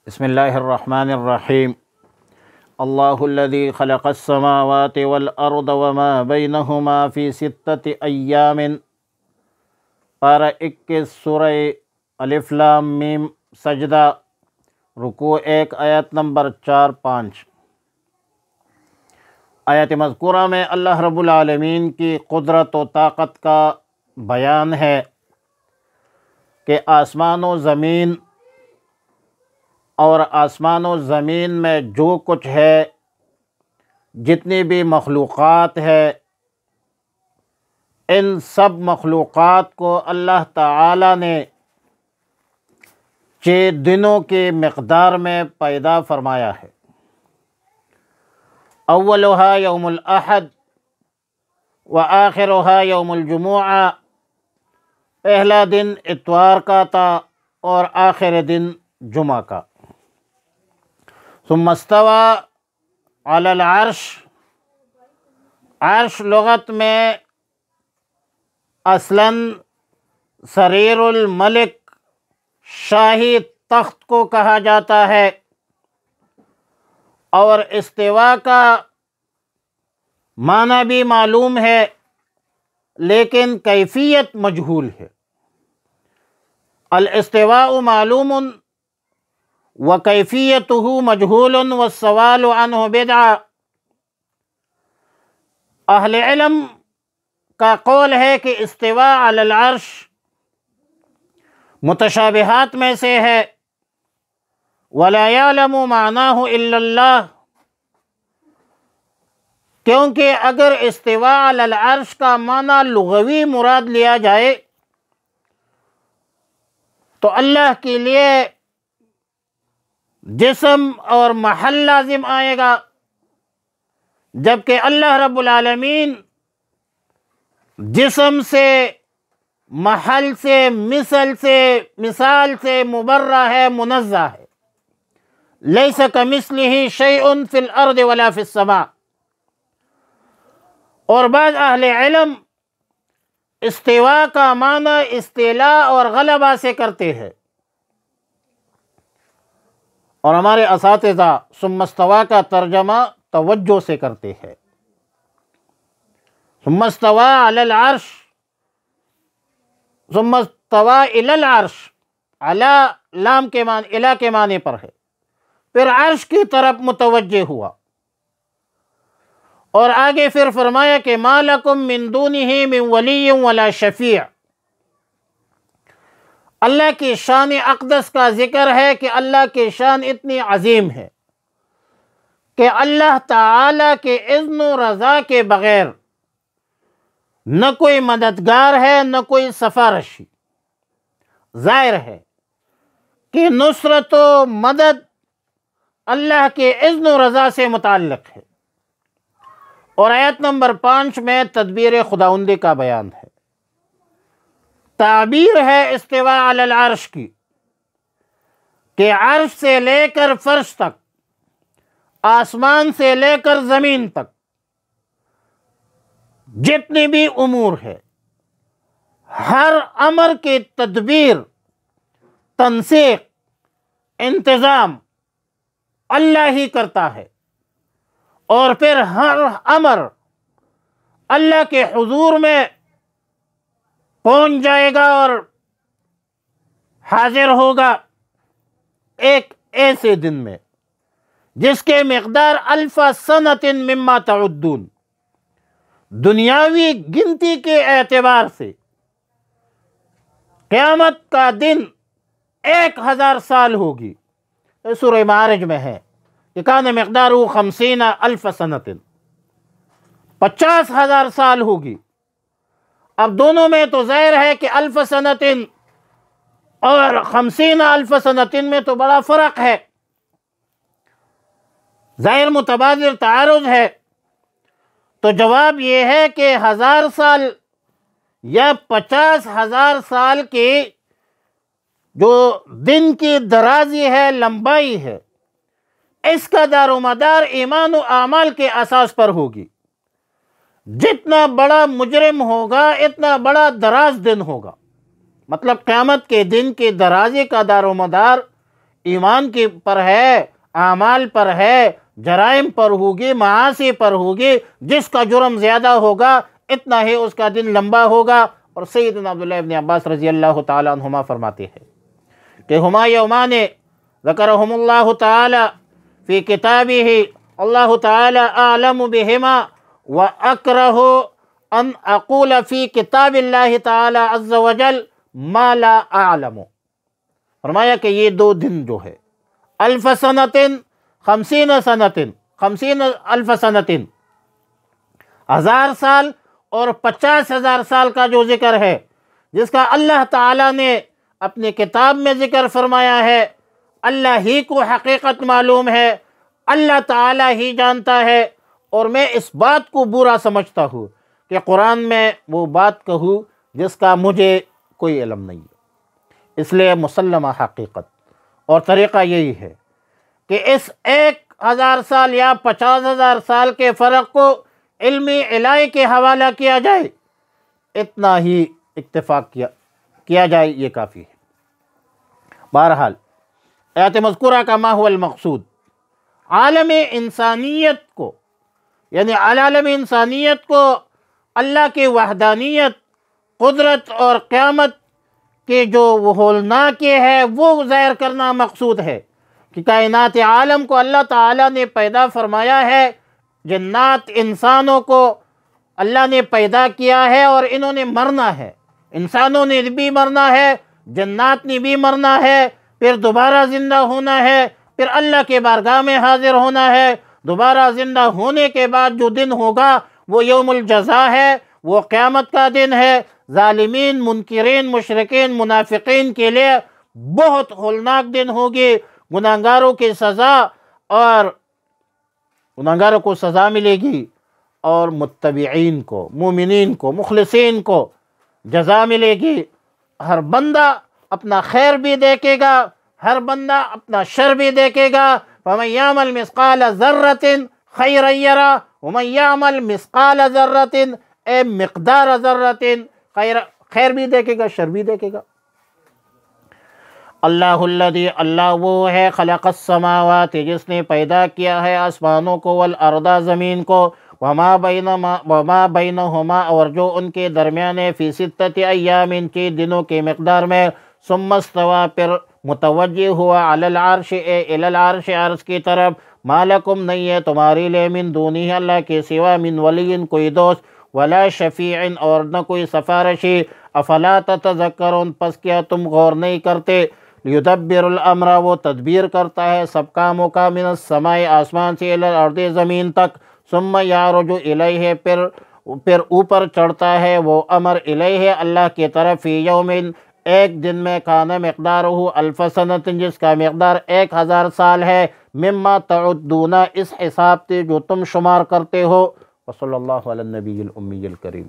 بسم اللہ الرحمن الرحیم۔ اللہ الذی خلق السماوات والارض وما بینہما فی ستۃ ایام۔ پارہ 21 سورہ الف لام میم سجدہ، رکوع 1 آیت نمبر 4-5۔ آیت مذکورہ میں اللہ رب العالمین کی قدرت و طاقت کا بیان ہے کہ آسمان و زمین اور آسمان و زمین میں جو کچھ ہے، جتنی بھی مخلوقات ہے، ان سب مخلوقات کو اللہ تعالی نے 6 دنوں کی مقدار میں پیدا فرمایا ہے۔ اولها یوم الاحد وآخرها یوم الجمعہ۔ پہلا دن اتوار کا تھا اور آخر دن جمعہ کا۔ ثم استوى علی العرش۔ عرش لغت میں اصلاً سریر الملک، شاہی تخت کو کہا جاتا ہے، اور استوا کا معنی بھی معلوم ہے لیکن کیفیت مجہول ہے۔ الاستواء معلوم وکیفیتہ مجہول والسوال عنہ بدعہ۔ اہل علم کا قول ہے کہ استواء علی العرش متشابہات میں سے ہے، ولا یعلم معناہ الا اللہ، کیونکہ اگر استواء علی العرش کا معنی لغوی مراد لیا جائے تو اللہ کے لیے جسم اور محل لازم آئے گا، جبکہ اللہ رب العالمین جسم سے، محل سے، مثال سے مبرہ ہے، منزہ ہے۔ لیس کمثلہ شیء فی الارض ولا فی السماء۔ اور بعض اہل علم استواء کا معنی استیلاء اور غلبہ سے کرتے ہیں، اور ہمارے اساتذہ ثم استویٰ کا ترجمہ توجہ سے کرتے ہیں۔ ثم استویٰ علی العرش، ثم استویٰ الی العرش، علی لام کے معنی، الی کے معنی پر ہے، پھر عرش کی طرف متوجہ ہوا، اور آگے پھر فرمایا کہ ما لکم من دونہ من ولی ولا شفیع۔ اللہ کی شان اقدس کا ذکر ہے کہ اللہ کی شان اتنی عظیم ہے کہ اللہ تعالی کے اذن و رضا کے بغیر نہ کوئی مددگار ہے نہ کوئی سفارشی۔ ظاہر ہے کہ نصرت و مدد اللہ کے اذن و رضا سے متعلق ہے۔ اور آیت نمبر 5 میں تدبیر خداوندی کا بیان ہے، تعبیر ہے استواء علی العرش کی، کہ عرش سے لے کر فرش تک، آسمان سے لے کر زمین تک جتنی بھی امور ہے، ہر امر کی تدبیر، تنسیق، انتظام اللہ ہی کرتا ہے، اور پھر ہر امر اللہ کے حضور میں پہنچ جائے گا اور حاضر ہوگا ایک ایسے دن میں جس کے مقدار 1000 سنۃ مما تعدون۔ دنیاوی گنتی کے اعتبار سے قیامت کا دن 1000 سال ہوگی۔ سورہ معارج میں ہے کہ کان مقدارہ 50,000 سنۃ، 50,000 سال ہوگی۔ اب دونوں میں تو ظاہر ہے کہ 1000 سنۃ اور 50,000 سنۃ میں تو بڑا فرق ہے، ظاہر متبادر تعارض ہے۔ تو جواب یہ ہے کہ 1000 سال یا 50,000 سال کی جو دن کی درازی ہے، لمبائی ہے، اس کا دار و مدار ایمان و اعمال کے اساس پر ہوگی۔ جتنا بڑا مجرم ہوگا اتنا بڑا دراز دن ہوگا۔ مطلب قیامت کے دن کی درازی کا دار و مدار ایمان کی پر ہے، اعمال پر ہے، جرائم پر ہوگی، معاصی پر ہوگی. جس کا جرم زیادہ ہوگا اتنا ہی اس کا دن لمبا ہوگا. اور سیدنا عبداللہ ابن عباس رضی اللہ تعالیٰ عنہما فرماتے ہیں کہ ہما یومان ذکرہم اللہ تعالی فی کتابہ اللہ تعالی اعلم بہما واکرہ ان اقول فی کتاب اللہ تعالی عز وجل ما لا اعلم. فرمایا کہ یہ دو دن جو ہے، الف سنۃ 50 سنۃ 50 الف سنۃ، 1000 سال اور 50,000 سال کا جو ذکر ہے، جس کا اللہ تعالیٰ نے اپنے کتاب میں ذکر فرمایا ہے، اللہ ہی کو حقیقت معلوم ہے، اللہ تعالیٰ ہی جانتا ہے. اور میں اس بات کو برا سمجھتا ہوں کہ قرآن میں وہ بات کہوں جس کا مجھے کوئی علم نہیں ہے. اس لیے مسلمہ حقیقت اور طریقہ یہی ہے کہ اس 1000 سال یا 50,000 سال کے فرق کو علمی الہی کے حوالہ کیا جائے، اتنا ہی اتفاق کیا جائے، یہ کافی ہے. بہرحال آیت مذکورہ کا ما هو المقصود، عالم انسانیت کو، یعنی عالم انسانیت کو اللہ کی وحدانیت، قدرت اور قیامت کے جو ہولناکی ہے وہ ظاہر کرنا مقصود ہے کہ کائنات عالم کو اللہ تعالیٰ نے پیدا فرمایا ہے، جنات انسانوں کو اللہ نے پیدا کیا ہے اور انہوں نے مرنا ہے. انسانوں نے بھی مرنا ہے، جنات نے بھی مرنا ہے، پھر دوبارہ زندہ ہونا ہے، پھر اللہ کے بارگاہ میں حاضر ہونا ہے. دوبارہ زندہ ہونے کے بعد جو دن ہوگا وہ یوم الجزا ہے، وہ قیامت کا دن ہے. ظالمین، منکرین، مشرکین، منافقین کے لیے بہت ہولناک دن ہوگی. گناہگاروں کی سزا، اور گناہگاروں کو سزا ملے گی، اور متبعین کو، مومنین کو، مخلصین کو جزا ملے گی. ہر بندہ اپنا خیر بھی دیکھے گا، ہر بندہ اپنا شر بھی دیکھے گا. فَمَن يَعْمَلْ مِثْقَالَ ذَرَّةٍ خَيْرًا يَرَهُ وَمَن يَعْمَلْ مِثْقَالَ ذَرَّةٍ اے مقدار ذرۃ، خیر بھی دیکھے گا، شر بھی دیکھے گا. اللہ الذی، اللہ وہ ہے، خلق السماوات، جس نے پیدا کیا ہے آسمانوں کو، والارض، زمین کو، وما بینہما، اور جو ان کے درمیان ہے، فی 6 ایام، کے دنوں کے مقدار میں. ثم استوى، پھر متوجہ ہوا، علی العرش، الی العرش، عرش کی طرف. ما لکم، نہیں ہے تمہارے لیے، من دونہ، اللہ کے سوا، من ولی، کوئی دوست، ولا شفیع، اور نہ کوئی سفارشی. افلا تتذکرون، پس کیا تم غور نہیں کرتے. لیدبر الامر، وہ تدبیر کرتا ہے سب کاموں کا، من السماء، آسمان سے، الی الارض، زمین تک. ثم یعرج الیہ، پھر اوپر چڑھتا ہے وہ امر، الیہ، اللہ کی طرف، فی یوم، ایک دن میں، کان مقدارہ الف سنۃ، جس کا مقدار 1000 سال ہے. مما تعدون، اس حساب سے جو تم شمار کرتے ہو. وصلی اللہ علی النبی الامی الکریم.